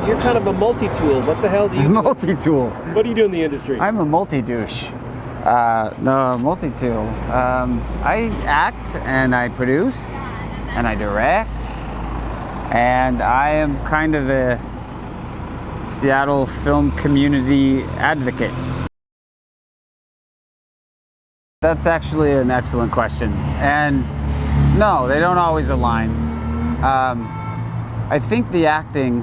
you're kind of a multi-tool. What the hell do you do? Multi-tool. What do you do in the industry? I'm a multi-douche. No, multi-tool. I act and I produce and I direct, and I am kind of a Seattle film community advocate. That's actually an excellent question, and no, they don't always align. I think the acting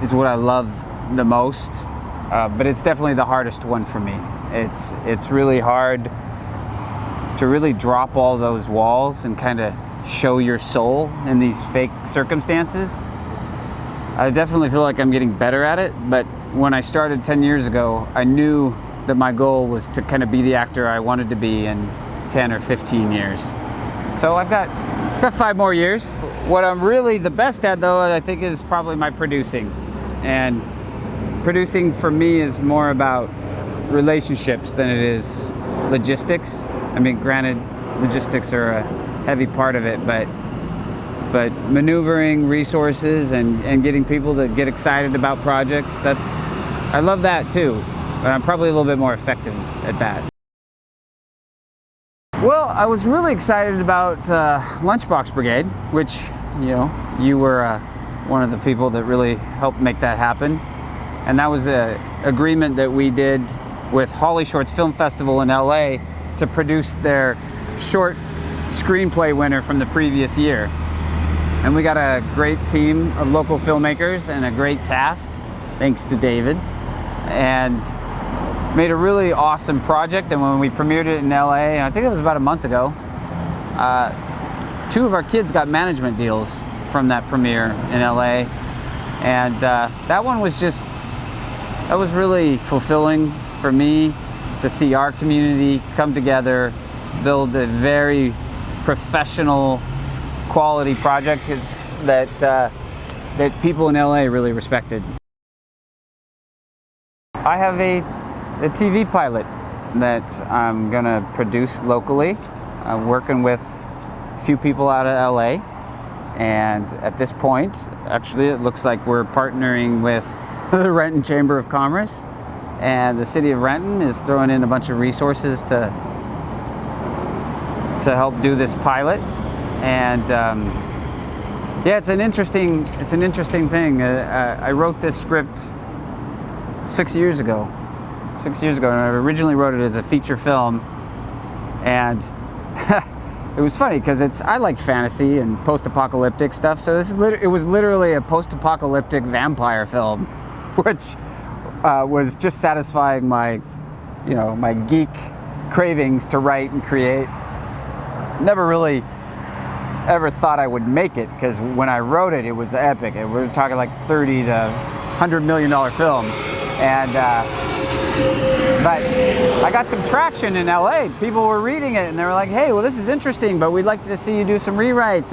is what I love the most, but it's definitely the hardest one for me. It's really hard to really drop all those walls and kind of show your soul in these fake circumstances. I definitely feel like I'm getting better at it, but when I started 10 years ago, I knew that my goal was to kind of be the actor I wanted to be in 10 or 15 years. So I've got 5 more years. What I'm really the best at, though, I think, is probably my producing. And producing for me is more about relationships than it is logistics. I mean, granted, logistics are a heavy part of it, but maneuvering resources and getting people to get excited about projects, I love that too, but I'm probably a little bit more effective at that. Well, I was really excited about Lunchbox Brigade, which, you were one of the people that really helped make that happen. And that was an agreement that we did with Holly Shorts Film Festival in LA to produce their short screenplay winner from the previous year. And we got a great team of local filmmakers and a great cast, thanks to David, and made a really awesome project. And when we premiered it in LA, I think it was about a month ago, 2 of our kids got management deals from that premiere in LA. And that one was that was really fulfilling for me to see our community come together, build a very professional quality project that people in LA really respected. I have a TV pilot that I'm gonna produce locally, working with a few people out of LA, and at this point, actually, it looks like we're partnering with the Renton Chamber of Commerce, and the city of Renton is throwing in a bunch of resources to help do this pilot. And yeah, it's an interesting thing. I wrote this script 6 years ago. 6 years ago, and I originally wrote it as a feature film. And it was funny because I like fantasy and post-apocalyptic stuff. So it was literally a post-apocalyptic vampire film, which was just satisfying my geek cravings to write and create. Never really ever thought I would make it, because when I wrote it, it was epic. We were talking like $30 to $100 million film, and but I got some traction in LA. People were reading it and they were like, "Hey, well, this is interesting, but we'd like to see you do some rewrites."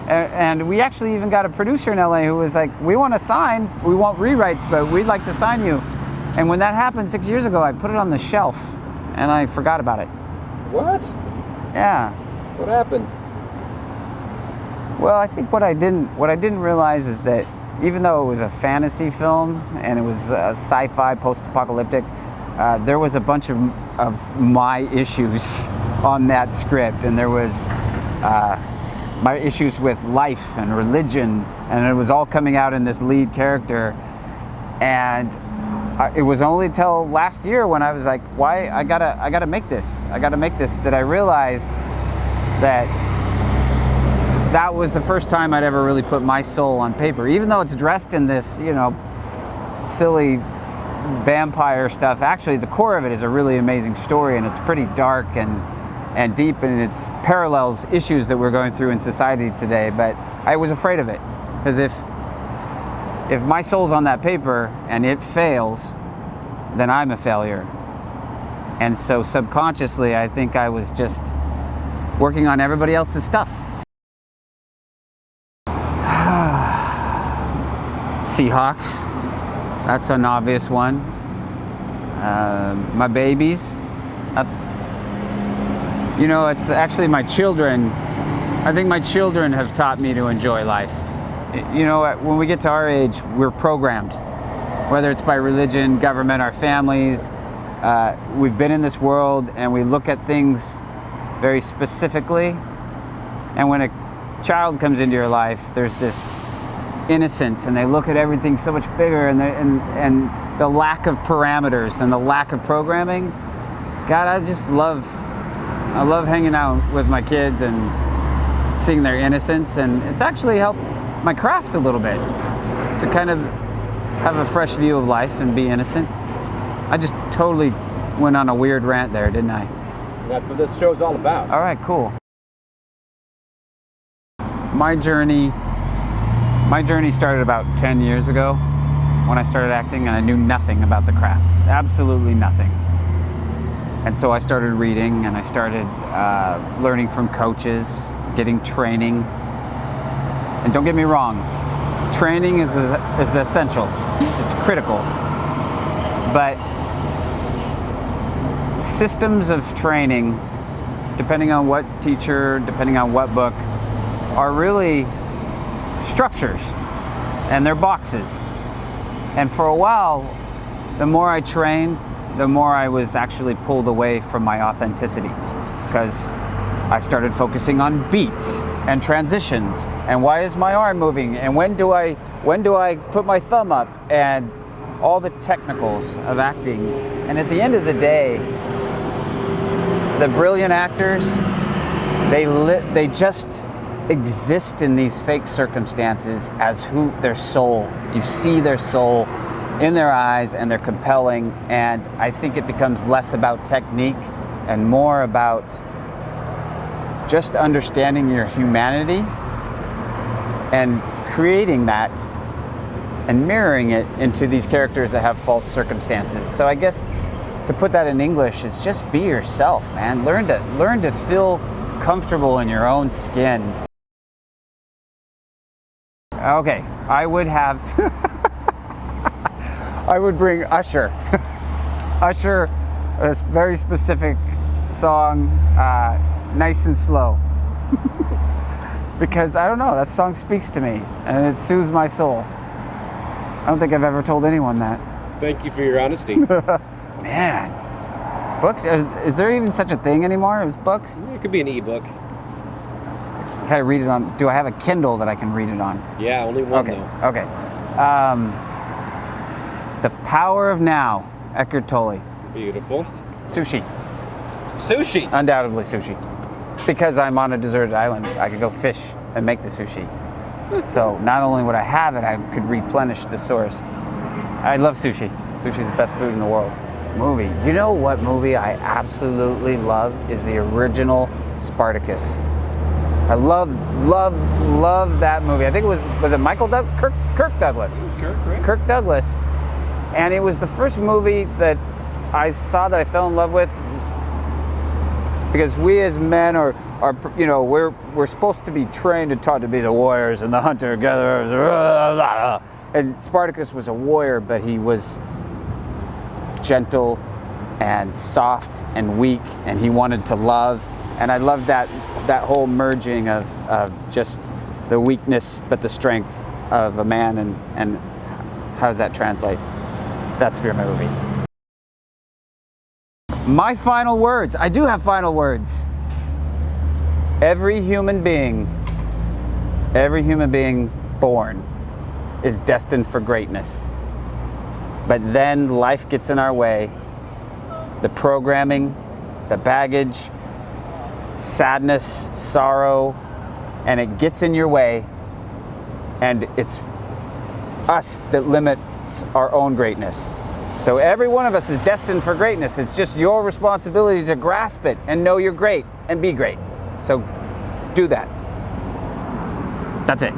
And we actually even got a producer in LA who was like, "We want to sign. We want rewrites, but we'd like to sign you." And when that happened 6 years ago, I put it on the shelf and I forgot about it. What? Yeah. What happened? Well, I think what I didn't realize is that even though it was a fantasy film and it was sci-fi, post-apocalyptic, there was a bunch of my issues on that script, and there was my issues with life and religion, and it was all coming out in this lead character. And it was only till last year when I was like, "Why? I gotta make this. I gotta make this." That I realized that was the first time I'd ever really put my soul on paper. Even though it's dressed in this, silly vampire stuff, actually the core of it is a really amazing story, and it's pretty dark and deep, and it parallels issues that we're going through in society today. But I was afraid of it, because if my soul's on that paper and it fails, then I'm a failure. And so subconsciously, I think I was just working on everybody else's stuff. Seahawks, that's an obvious one. My babies, it's actually my children. I think my children have taught me to enjoy life. You know, when we get to our age, we're programmed, whether it's by religion, government, our families. We've been in this world and we look at things very specifically. And when a child comes into your life, there's this innocence and they look at everything so much bigger, and the lack of parameters and the lack of programming. God, I love hanging out with my kids and seeing their innocence, and it's actually helped my craft a little bit to kind of have a fresh view of life and be innocent. I just totally went on a weird rant there, didn't I? That's what this show's all about. All right, cool. My journey started about 10 years ago when I started acting, and I knew nothing about the craft, absolutely nothing. And so I started reading, and I started learning from coaches, getting training. And don't get me wrong, training is essential, it's critical. But systems of training, depending on what teacher, depending on what book, are really structures, and they're boxes. And for a while, the more I trained, the more I was actually pulled away from my authenticity, because I started focusing on beats and transitions and why is my arm moving and when do I put my thumb up and all the technicals of acting. And at the end of the day, the brilliant actors, they just exist in these fake circumstances as their soul. You see their soul in their eyes and they're compelling, and I think it becomes less about technique and more about just understanding your humanity and creating that and mirroring it into these characters that have false circumstances. So I guess to put that in English is just be yourself, man. Learn to feel comfortable in your own skin. Okay, I would bring Usher. Usher, a very specific song, Nice and Slow. Because I don't know, that song speaks to me and it soothes my soul. I don't think I've ever told anyone that. Thank you for your honesty. Man, books, is there even such a thing anymore as books? It could be an ebook. Can I read it on, do I have a Kindle that I can read it on? Yeah, only one Okay, though. okay. The Power of Now, Eckhart Tolle. Beautiful. Sushi. Sushi! Undoubtedly sushi. Because I'm on a deserted island, I could go fish and make the sushi. So not only would I have it, I could replenish the source. I love sushi. Sushi's the best food in the world. Movie. You know what movie I absolutely love is the original Spartacus. I love that movie. I think it was it Michael Kirk Douglas? It was Kirk, right? Kirk Douglas. And it was the first movie that I saw that I fell in love with, because we as men are you know, we're supposed to be trained and taught to be the warriors and the hunter-gatherers. And Spartacus was a warrior, but he was gentle and soft and weak, and he wanted to love. And I love that whole merging of just the weakness but the strength of a man, and how does that translate? That's Spirit movie. My final words. I do have final words. Every human being born is destined for greatness. But then life gets in our way. The programming, the baggage, sadness, sorrow, and it gets in your way, and it's us that limits our own greatness. So every one of us is destined for greatness. It's just your responsibility to grasp it and know you're great and be great. So do that. That's it.